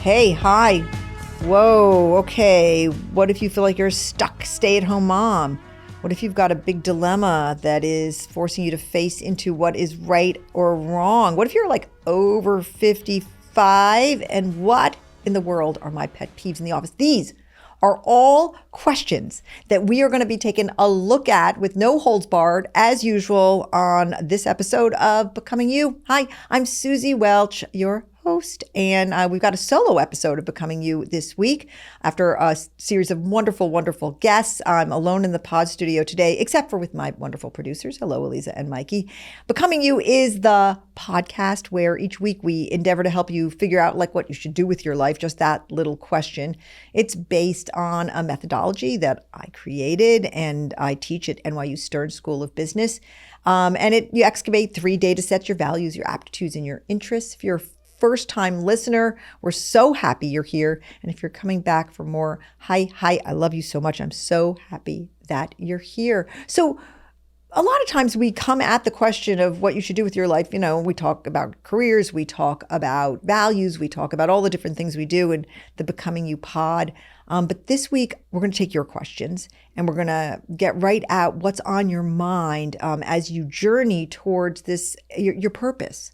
Hey, hi. Whoa, okay. What if you feel like you're a stuck stay-at-home mom? What if you've got a big dilemma that is forcing you to face into what is right or wrong? What if you're like over 55? And what in the world are my pet peeves in the office? These are all questions that we are going to be taking a look at with no holds barred, as usual, on this episode of Becoming You. Hi, I'm Suzy Welch, your host, and we've got a solo episode of Becoming You this week. After a series of wonderful, wonderful guests, I'm alone in the pod studio today, except for with my wonderful producers. Hello, Eliza and Mikey. Becoming You is the podcast where each week we endeavor to help you figure out like what you should do with your life, just that little question. It's based on a methodology that I created and I teach at NYU Stern School of Business. You excavate 3 data sets: your values, your aptitudes, and your interests. If you're a first-time listener, we're so happy you're here. And if you're coming back for more, hi, I love you so much. I'm so happy that you're here. So a lot of times we come at the question of what you should do with your life. You know, we talk about careers, we talk about values, we talk about all the different things we do in the Becoming You pod. But this week, we're going to take your questions and we're going to get right at what's on your mind as you journey towards this, your purpose.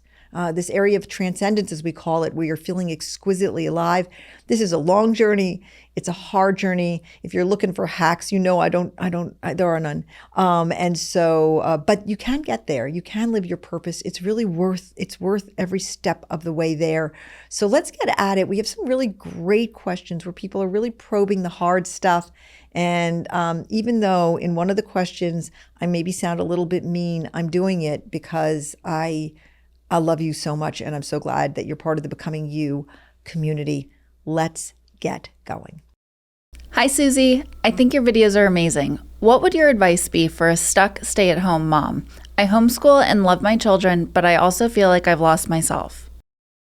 This area of transcendence, as we call it, where you're feeling exquisitely alive. This is a long journey. It's a hard journey. If you're looking for hacks, you know, there are none. But you can get there. You can live your purpose. It's worth every step of the way there. So let's get at it. We have some really great questions where people are really probing the hard stuff. And even though in one of the questions, I maybe sound a little bit mean, I'm doing it because I love you so much, and I'm so glad that you're part of the Becoming You community. Let's get going. Hi, Suzy. I think your videos are amazing. What would your advice be for a stuck stay-at-home mom? I homeschool and love my children, but I also feel like I've lost myself.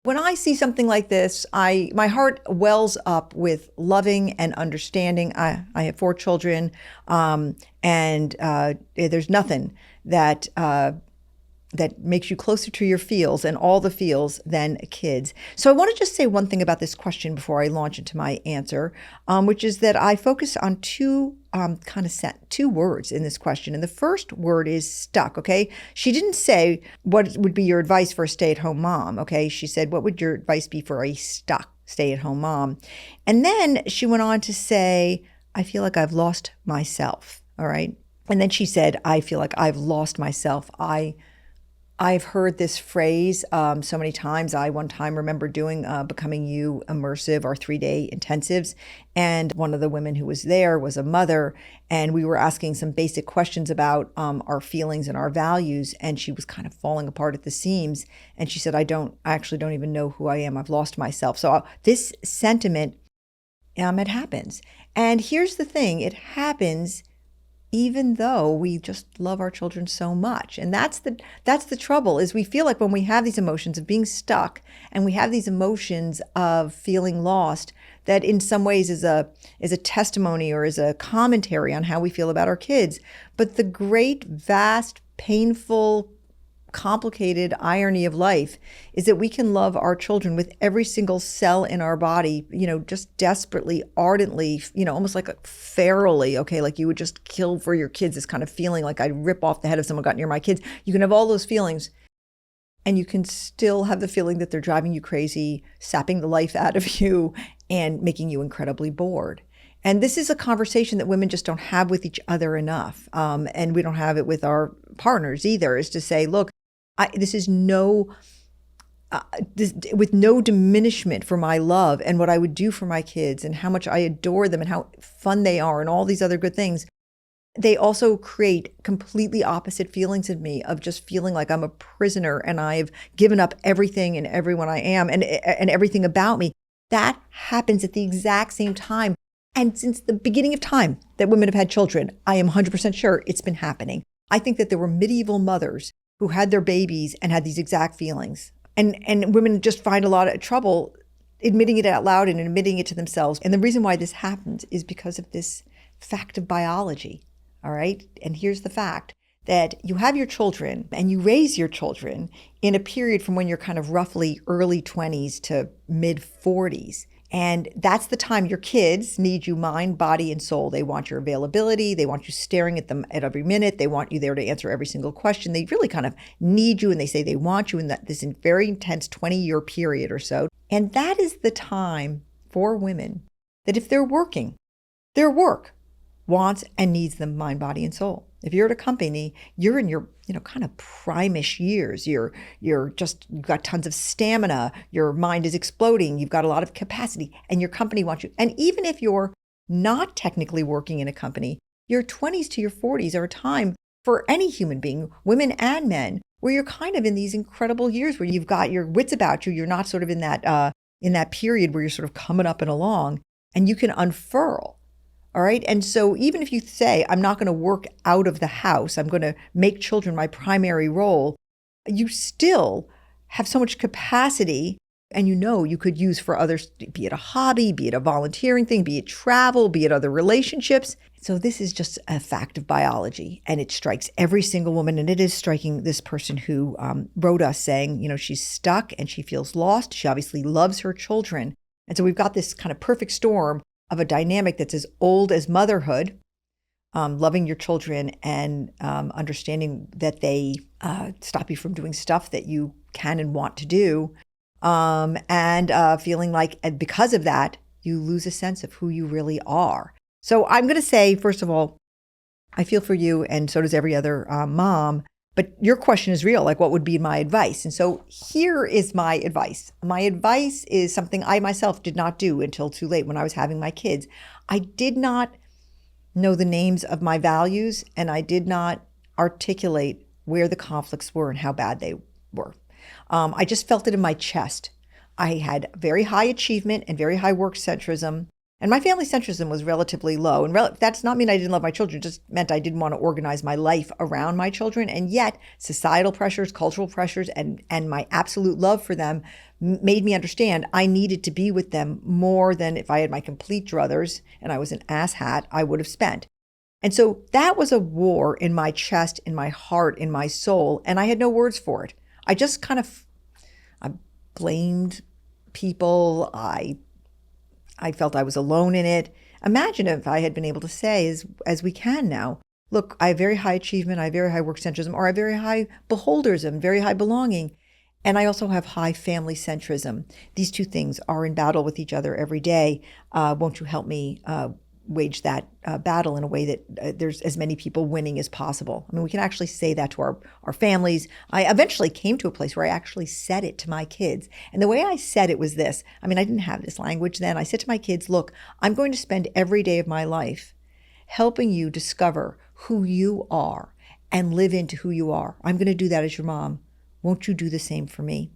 When I see something like this, my heart wells up with loving and understanding. I have 4 children, and there's nothing that makes you closer to your feels and all the feels than kids. So I want to just say one thing about this question before I launch into my answer, which is that I focus on two words in this question. And the first word is stuck, okay? She didn't say, what would be your advice for a stay-at-home mom, okay? She said, what would your advice be for a stuck stay-at-home mom? And then she went on to say, I feel like I've lost myself, all right? And then she said, I feel like I've lost myself. I've heard this phrase so many times. I one time remember doing Becoming You immersive, our 3-day intensives. And one of the women who was there was a mother. And we were asking some basic questions about our feelings and our values. And she was kind of falling apart at the seams. And she said, I actually don't even know who I am. I've lost myself. So this sentiment, it happens. And here's the thing. It happens even though we just love our children so much. And that's the trouble, is we feel like when we have these emotions of being stuck and we have these emotions of feeling lost, that in some ways is a testimony or is a commentary on how we feel about our kids. But the great, vast, painful, complicated irony of life is that we can love our children with every single cell in our body, just desperately, ardently, almost like ferally, okay, like you would just kill for your kids, this kind of feeling like I'd rip off the head if someone got near my kids. You can have all those feelings and you can still have the feeling that they're driving you crazy, sapping the life out of you and making you incredibly bored. And this is a conversation that women just don't have with each other enough. And we don't have it with our partners either, is to say, look, with no diminishment for my love and what I would do for my kids and how much I adore them and how fun they are and all these other good things. They also create completely opposite feelings in me of just feeling like I'm a prisoner and I've given up everything and everyone I am and everything about me. That happens at the exact same time. And since the beginning of time that women have had children, I am 100% sure it's been happening. I think that there were medieval mothers who had their babies and had these exact feelings. And women just find a lot of trouble admitting it out loud and admitting it to themselves. And the reason why this happens is because of this fact of biology, all right? And here's the fact, that you have your children and you raise your children in a period from when you're kind of roughly early 20s to mid 40s. And that's the time your kids need you mind, body, and soul. They want your availability. They want you staring at them at every minute. They want you there to answer every single question. They really kind of need you, and they say they want you in this very intense 20-year period or so. And that is the time for women that if they're working, their work wants and needs them mind, body, and soul. If you're at a company, you're in your, kind of prime-ish years. You've got tons of stamina. Your mind is exploding. You've got a lot of capacity, and your company wants you. And even if you're not technically working in a company, your 20s to your 40s are a time for any human being, women and men, where you're kind of in these incredible years where you've got your wits about you. You're not sort of in that period where you're sort of coming up and along, and you can unfurl. All right. And so even if you say, I'm not going to work out of the house, I'm going to make children my primary role, you still have so much capacity, and you could use for others, be it a hobby, be it a volunteering thing, be it travel, be it other relationships. So this is just a fact of biology, and it strikes every single woman. And it is striking this person who wrote us saying, she's stuck and she feels lost. She obviously loves her children. And so we've got this kind of perfect storm of a dynamic that's as old as motherhood, loving your children and understanding that they stop you from doing stuff that you can and want to do, and feeling like, and because of that, you lose a sense of who you really are. So I'm going to say, first of all, I feel for you, and so does every other mom. But your question is real, like what would be my advice? And so here is my advice. My advice is something I myself did not do until too late when I was having my kids. I did not know the names of my values, and I did not articulate where the conflicts were and how bad they were. I just felt it in my chest. I had very high achievement and very high work centrism. And my family centrism was relatively low. And that's not mean I didn't love my children. It just meant I didn't want to organize my life around my children. And yet societal pressures, cultural pressures, and my absolute love for them made me understand I needed to be with them more than if I had my complete druthers and I was an asshat, I would have spent. And so that was a war in my chest, in my heart, in my soul. And I had no words for it. I just I blamed people. I felt I was alone in it. Imagine if I had been able to say, as we can now, look, I have very high achievement, I have very high work centrism, or I have very high beholderism, very high belonging, and I also have high family centrism. These two things are in battle with each other every day. Won't you help me wage that battle in a way that there's as many people winning as possible? I mean, we can actually say that to our families. I eventually came to a place where I actually said it to my kids. And the way I said it was this. I mean, I didn't have this language then. I said to my kids, look, I'm going to spend every day of my life helping you discover who you are and live into who you are. I'm going to do that as your mom. Won't you do the same for me?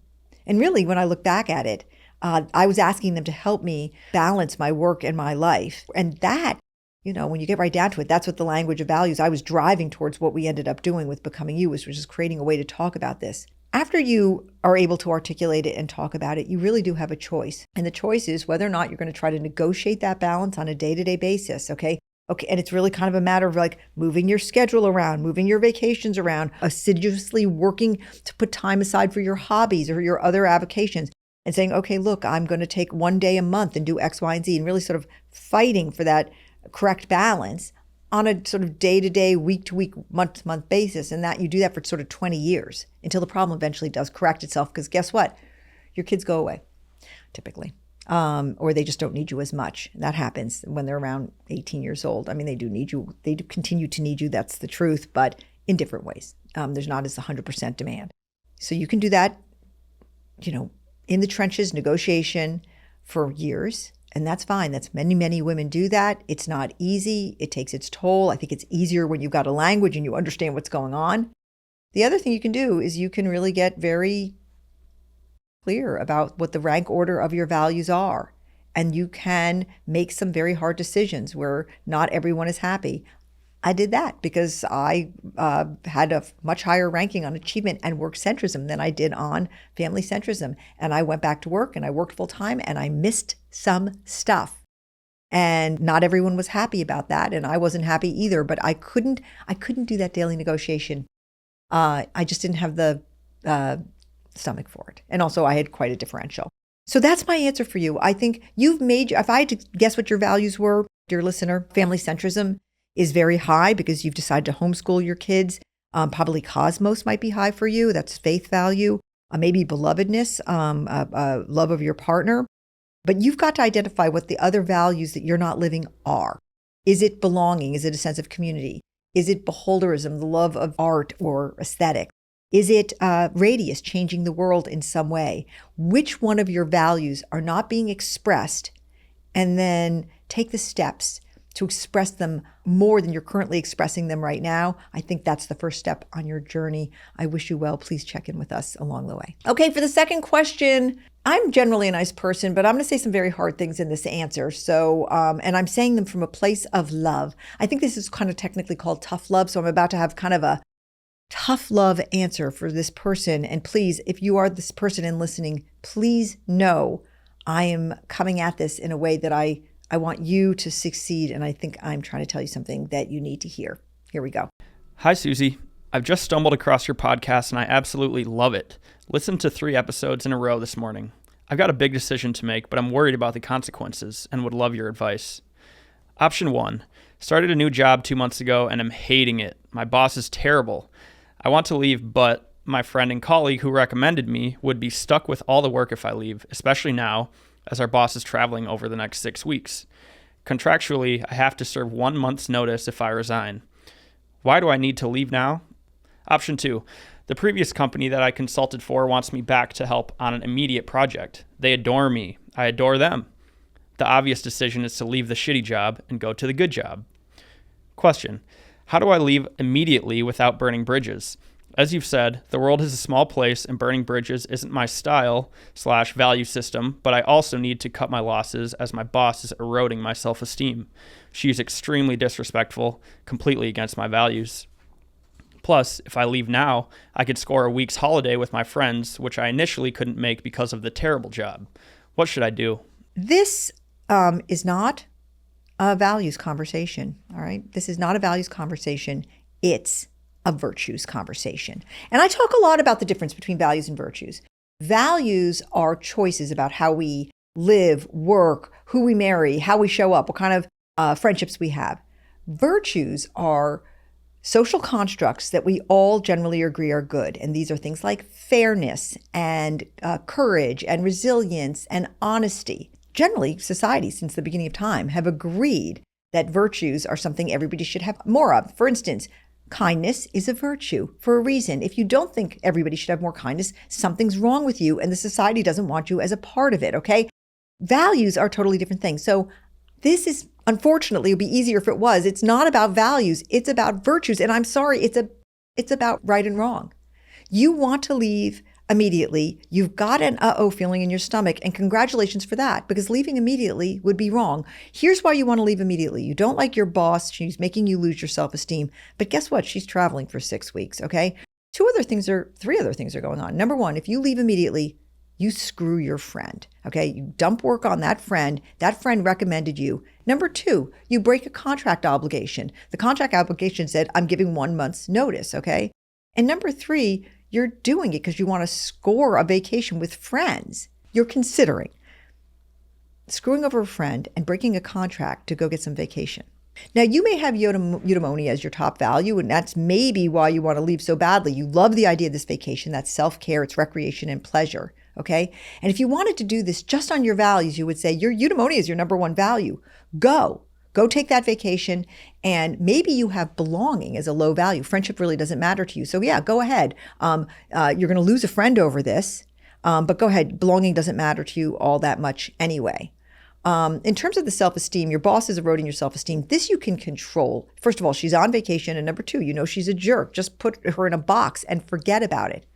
And really, when I look back at it, I was asking them to help me balance my work and my life. And that, when you get right down to it, that's what the language of values, I was driving towards what we ended up doing with Becoming You, which was just creating a way to talk about this. After you are able to articulate it and talk about it, you really do have a choice. And the choice is whether or not you're going to try to negotiate that balance on a day-to-day basis, okay? Okay, and it's really kind of a matter of like moving your schedule around, moving your vacations around, assiduously working to put time aside for your hobbies or your other avocations. And saying, okay, look, I'm going to take one day a month and do X, Y, and Z, and really sort of fighting for that correct balance on a sort of day-to-day, week-to-week, month-to-month basis. And that you do that for sort of 20 years until the problem eventually does correct itself. Because guess what? Your kids go away, typically, or they just don't need you as much. And that happens when they're around 18 years old. I mean, they do need you. They do continue to need you. That's the truth, but in different ways. There's not as 100% demand. So you can do that, in the trenches, negotiation for years. And that's fine. That's many, many women do that. It's not easy. It takes its toll. I think it's easier when you've got a language and you understand what's going on. The other thing you can do is you can really get very clear about what the rank order of your values are. And you can make some very hard decisions where not everyone is happy. I did that because I had a much higher ranking on achievement and work centrism than I did on family centrism. And I went back to work and I worked full time and I missed some stuff. And not everyone was happy about that. And I wasn't happy either, but I couldn't do that daily negotiation. I just didn't have the stomach for it. And also I had quite a differential. So that's my answer for you. I think if I had to guess what your values were, dear listener, family centrism is very high because you've decided to homeschool your kids. Probably cosmos might be high for you. That's faith value. Maybe belovedness, love of your partner. But you've got to identify what the other values that you're not living are. Is it belonging? Is it a sense of community? Is it beholderism, the love of art or aesthetic? Is it radius, changing the world in some way? Which one of your values are not being expressed? And then take the steps to express them more than you're currently expressing them right now. I think that's the first step on your journey. I wish you well. Please check in with us along the way. Okay, for the second question, I'm generally a nice person, but I'm going to say some very hard things in this answer. So, and I'm saying them from a place of love. I think this is kind of technically called tough love. So I'm about to have kind of a tough love answer for this person. And please, if you are this person and listening, please know I am coming at this in a way that I want you to succeed. And I think I'm trying to tell you something that you need to hear. Here we go. Hi, Suzy. I've just stumbled across your podcast and I absolutely love it. Listened to 3 episodes in a row this morning. I've got a big decision to make, but I'm worried about the consequences and would love your advice. Option 1. Started a new job 2 months ago and I'm hating it. My boss is terrible. I want to leave, but my friend and colleague who recommended me would be stuck with all the work if I leave, especially now, as our boss is traveling over the next 6 weeks. Contractually, I have to serve 1 month's notice if I resign. Why do I need to leave now? Option 2. The previous company that I consulted for wants me back to help on an immediate project. They adore me. I adore them. The obvious decision is to leave the shitty job and go to the good job. Question. How do I leave immediately without burning bridges? As you've said, the world is a small place and burning bridges isn't my style/value system, but I also need to cut my losses as my boss is eroding my self-esteem. She's extremely disrespectful, completely against my values. Plus, if I leave now, I could score a week's holiday with my friends, which I initially couldn't make because of the terrible job. What should I do? This is not a values conversation, all right? This is not a values conversation. It's a virtues conversation. And I talk a lot about the difference between values and virtues. Values are choices about how we live, work, who we marry, how we show up, what kind of friendships we have. Virtues are social constructs that we all generally agree are good. And these are things like fairness and courage and resilience and honesty. Generally, society since the beginning of time have agreed that virtues are something everybody should have more of. For instance, kindness is a virtue for a reason. If you don't think everybody should have more kindness, something's wrong with you and the society doesn't want you as a part of it, okay? Values are totally different things. So this is, unfortunately, it would be easier if it was. It's not about values, it's about virtues. And I'm sorry, it's about right and wrong. You want to leave immediately. You've got an feeling in your stomach, and congratulations for that, because leaving immediately would be wrong. Here's why you want to leave immediately. You don't like your boss. She's making you lose your self-esteem. But guess what? She's traveling for 6 weeks, okay? 3 other things are going on. Number 1, if you leave immediately, you screw your friend, okay? You dump work on that friend recommended you. Number 2, you break a contract obligation. The contract obligation said, I'm giving 1 month's notice, okay? And number 3, you're doing it because you want to score a vacation with friends. You're considering screwing over a friend and breaking a contract to go get some vacation. Now, you may have eudaimonia as your top value, and that's maybe why you want to leave so badly. You love the idea of this vacation. That's self-care, it's recreation and pleasure, okay? And if you wanted to do this just on your values, you would say your eudaimonia is your number 1 value. Go take that vacation, and maybe you have belonging as a low value. Friendship really doesn't matter to you. So yeah, go ahead. You're going to lose a friend over this, but go ahead. Belonging doesn't matter to you all that much anyway. In terms of the self-esteem, your boss is eroding your self-esteem. This you can control. First of all, she's on vacation. And number 2, you know she's a jerk. Just put her in a box and forget about it.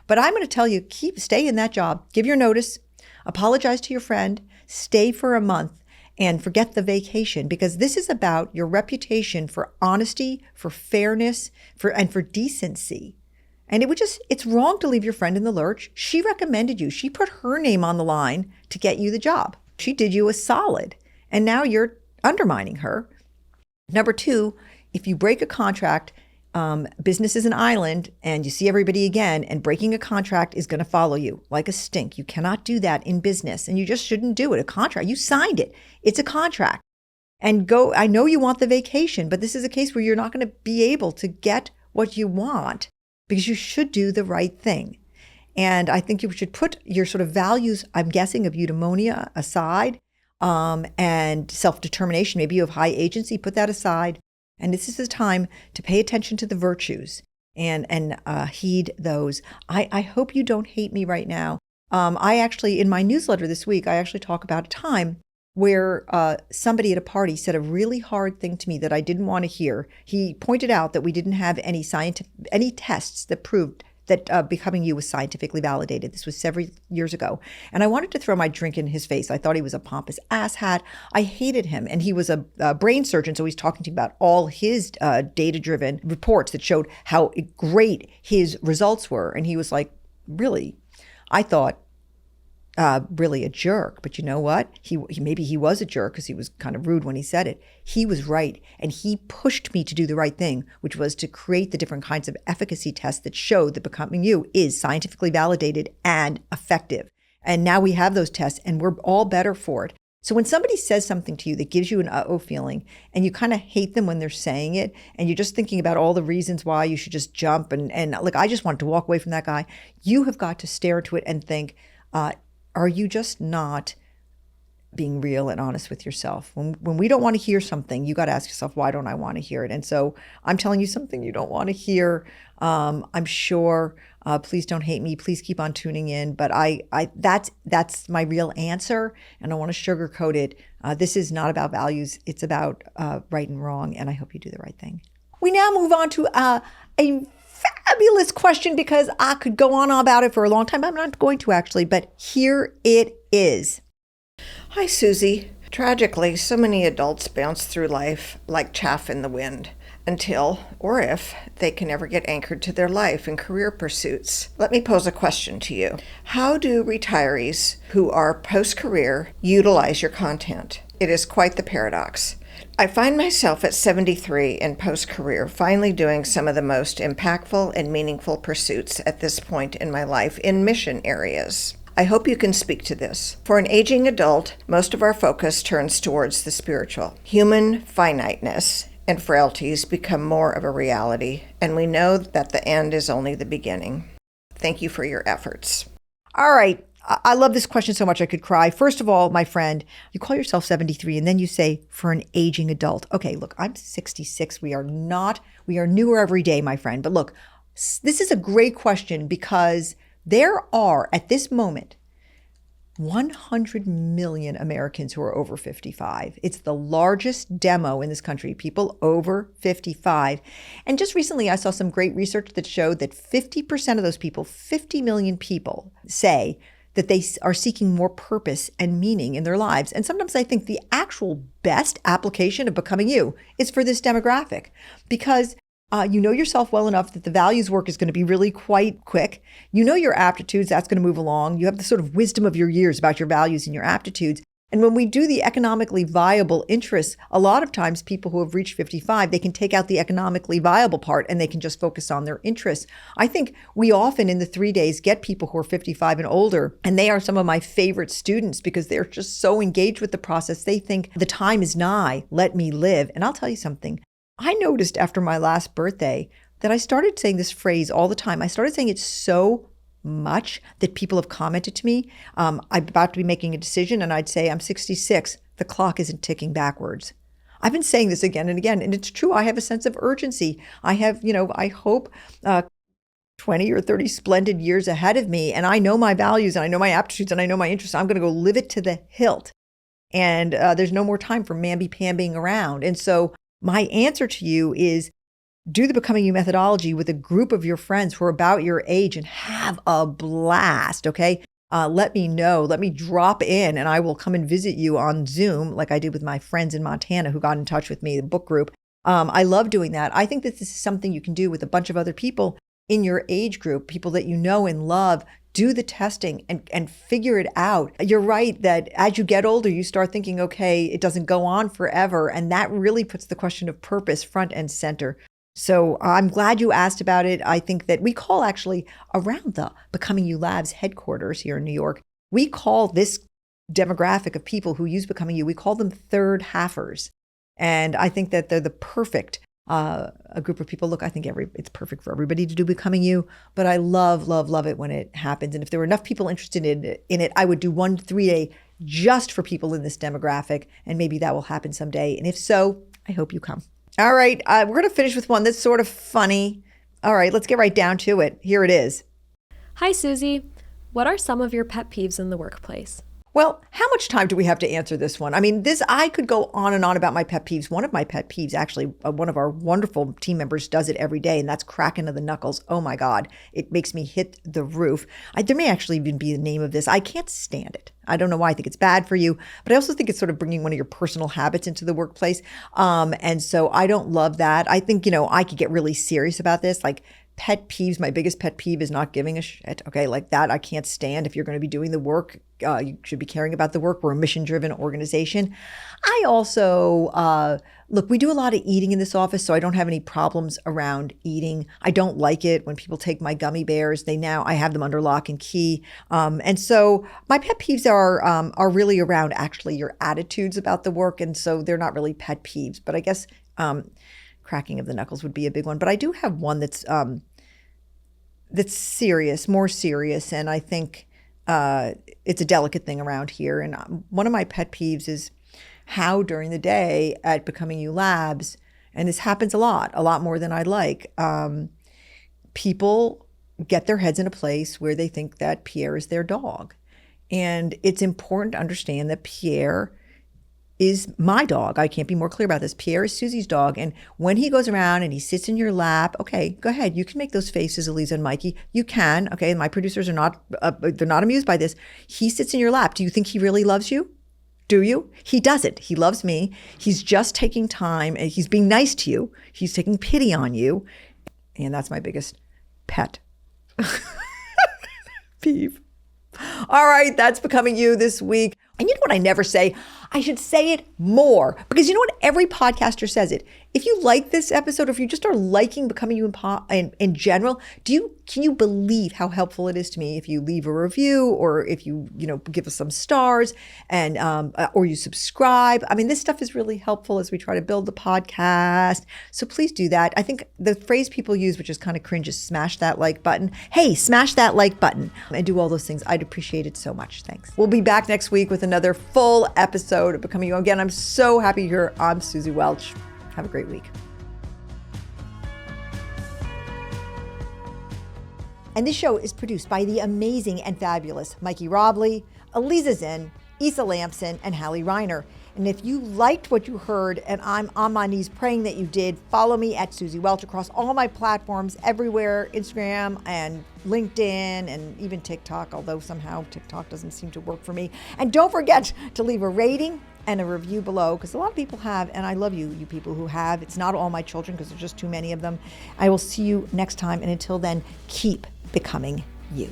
But I'm going to tell you, stay in that job. Give your notice. Apologize to your friend. Stay for a month. And forget the vacation, because this is about your reputation for honesty, for fairness, and for decency. And it's wrong to leave your friend in the lurch. She recommended you. She put her name on the line to get you the job. She did you a solid. And now you're undermining her. Number 2, if you break a contract business is an island and you see everybody again, and breaking a contract is going to follow you like a stink. You cannot do that in business, and you just shouldn't do it. A contract, you signed it. It's a contract. And go, I know you want the vacation, but this is a case where you're not going to be able to get what you want because you should do the right thing. And I think you should put your sort of values, I'm guessing, of eudaimonia aside, and self-determination. Maybe you have high agency, put that aside. And this is the time to pay attention to the virtues and heed those. I hope you don't hate me right now. I actually, in my newsletter this week, I actually talk about a time where somebody at a party said a really hard thing to me that I didn't want to hear. He pointed out that we didn't have any tests that proved that becoming you was scientifically validated. This was several years ago. And I wanted to throw my drink in his face. I thought he was a pompous asshat. I hated him. And he was a brain surgeon, so he's talking to me about all his data-driven reports that showed how great his results were. And he was like, really? I thought, really a jerk. But you know what? He maybe he was a jerk because he was kind of rude when he said it. He was right. And he pushed me to do the right thing, which was to create the different kinds of efficacy tests that showed that becoming you is scientifically validated and effective. And now we have those tests and we're all better for it. So when somebody says something to you that gives you an uh-oh feeling and you kind of hate them when they're saying it and you're just thinking about all the reasons why you should just jump and like, I just wanted to walk away from that guy, you have got to stare into it and think, are you just not being real and honest with yourself? When we don't want to hear something, you got to ask yourself, why don't I want to hear it? And so I'm telling you something you don't want to hear. I'm sure, please don't hate me. Please keep on tuning in. But that's my real answer. And I don't want to sugarcoat it. This is not about values. It's about right and wrong. And I hope you do the right thing. We now move on to a fabulous question because I could go on about it for a long time. I'm not going to actually, but here it is. Hi, Suzy. Tragically, so many adults bounce through life like chaff in the wind until, or if, they can ever get anchored to their life and career pursuits. Let me pose a question to you. How do retirees who are post-career utilize your content? It is quite the paradox. I find myself at 73 in post-career finally doing some of the most impactful and meaningful pursuits at this point in my life in mission areas. I hope you can speak to this. For an aging adult, most of our focus turns towards the spiritual. Human finiteness and frailties become more of a reality, and we know that the end is only the beginning. Thank you for your efforts. All right. I love this question so much I could cry. First of all, my friend, you call yourself 73 and then you say for an aging adult. Okay, look, I'm 66. We are newer every day, my friend. But look, this is a great question because there are, at this moment, 100 million Americans who are over 55. It's the largest demo in this country, people over 55. And just recently, I saw some great research that showed that 50% of those people, 50 million people, say that they are seeking more purpose and meaning in their lives. And sometimes I think the actual best application of becoming you is for this demographic because you know yourself well enough that the values work is going to be really quite quick. You know your aptitudes, that's going to move along. You have the sort of wisdom of your years about your values and your aptitudes. And when we do the economically viable interests, a lot of times people who have reached 55, they can take out the economically viable part and they can just focus on their interests. I think we often in the 3 days get people who are 55 and older, and they are some of my favorite students because they're just so engaged with the process. They think the time is nigh, let me live. And I'll tell you something. I noticed after my last birthday that I started saying this phrase all the time. I started saying it so much that people have commented to me. I'm about to be making a decision and I'd say, I'm 66. The clock isn't ticking backwards. I've been saying this again and again, and it's true. I have a sense of urgency. I have, I hope 20 or 30 splendid years ahead of me. And I know my values and I know my aptitudes and I know my interests. I'm going to go live it to the hilt. And there's no more time for mamby-pambying around. And so my answer to you is do the Becoming You methodology with a group of your friends who are about your age and have a blast, okay? Let me know. Let me drop in and I will come and visit you on Zoom like I did with my friends in Montana who got in touch with me, the book group. I love doing that. I think that this is something you can do with a bunch of other people in your age group, people that you know and love. Do the testing and figure it out. You're right that as you get older, you start thinking, okay, it doesn't go on forever. And that really puts the question of purpose front and center. So I'm glad you asked about it. I think that we call actually around the Becoming You Labs headquarters here in New York, we call this demographic of people who use Becoming You, we call them third halfers. And I think that they're the perfect a group of people. Look, I think it's perfect for everybody to do Becoming You, but I love, love, love it when it happens. And if there were enough people interested in it, I would do 1 3-day just for people in this demographic. And maybe that will happen someday. And if so, I hope you come. All right, we're going to finish with one that's sort of funny. All right, let's get right down to it. Here it is. Hi, Suzy. What are some of your pet peeves in the workplace? Well, how much time do we have to answer this one? I mean, I could go on and on about my pet peeves. One of my pet peeves, actually, one of our wonderful team members does it every day, and that's cracking of the knuckles. Oh my God, it makes me hit the roof. There may actually even be the name of this. I can't stand it. I don't know why. I think it's bad for you, but I also think it's sort of bringing one of your personal habits into the workplace. And so I don't love that. I think, I could get really serious about this. Like, pet peeves, my biggest pet peeve is not giving a shit. Okay, like that I can't stand. If you're going to be doing the work, you should be caring about the work. We're a mission-driven organization. I also, look, we do a lot of eating in this office, so I don't have any problems around eating. I don't like it when people take my gummy bears. I have them under lock and key. And so my pet peeves are really around actually your attitudes about the work. And so they're not really pet peeves, but I guess, cracking of the knuckles would be a big one. But I do have one that's serious, more serious, and I think it's a delicate thing around here. And one of my pet peeves is how during the day at Becoming You Labs, and this happens a lot more than I'd like, people get their heads in a place where they think that Pierre is their dog. And it's important to understand that Pierre is my dog. I can't be more clear about this. Pierre is Suzy's dog. And when he goes around and he sits in your lap, okay, go ahead. You can make those faces, Eliza and Mikey. You can. Okay. My producers are not, they're not amused by this. He sits in your lap. Do you think he really loves you? Do you? He doesn't. He loves me. He's just taking time and he's being nice to you. He's taking pity on you. And that's my biggest pet peeve. All right. That's Becoming You this week. And you know what I never say? I should say it more, because you know what? Every podcaster says it. If you like this episode, or if you just are liking Becoming You in general, can you believe how helpful it is to me if you leave a review, or if you give us some stars, and or you subscribe? I mean, this stuff is really helpful as we try to build the podcast. So please do that. I think the phrase people use, which is kind of cringe, is smash that like button. Hey, smash that like button and do all those things. I'd appreciate it so much. Thanks. We'll be back next week with another full episode of Becoming You. Again, I'm so happy you're here. I'm Suzy Welch. Have a great week. And this show is produced by the amazing and fabulous Mikey Robley, Eliza Zinn, Issa Lamson, and Hallie Reiner. And if you liked what you heard, and I'm on my knees praying that you did, follow me at Suzy Welch across all my platforms, everywhere, Instagram and LinkedIn and even TikTok, although somehow TikTok doesn't seem to work for me. And don't forget to leave a rating and a review below, because a lot of people have, and I love you people who have. It's not all my children, because there's just too many of them. I will see you next time, and until then, keep becoming you.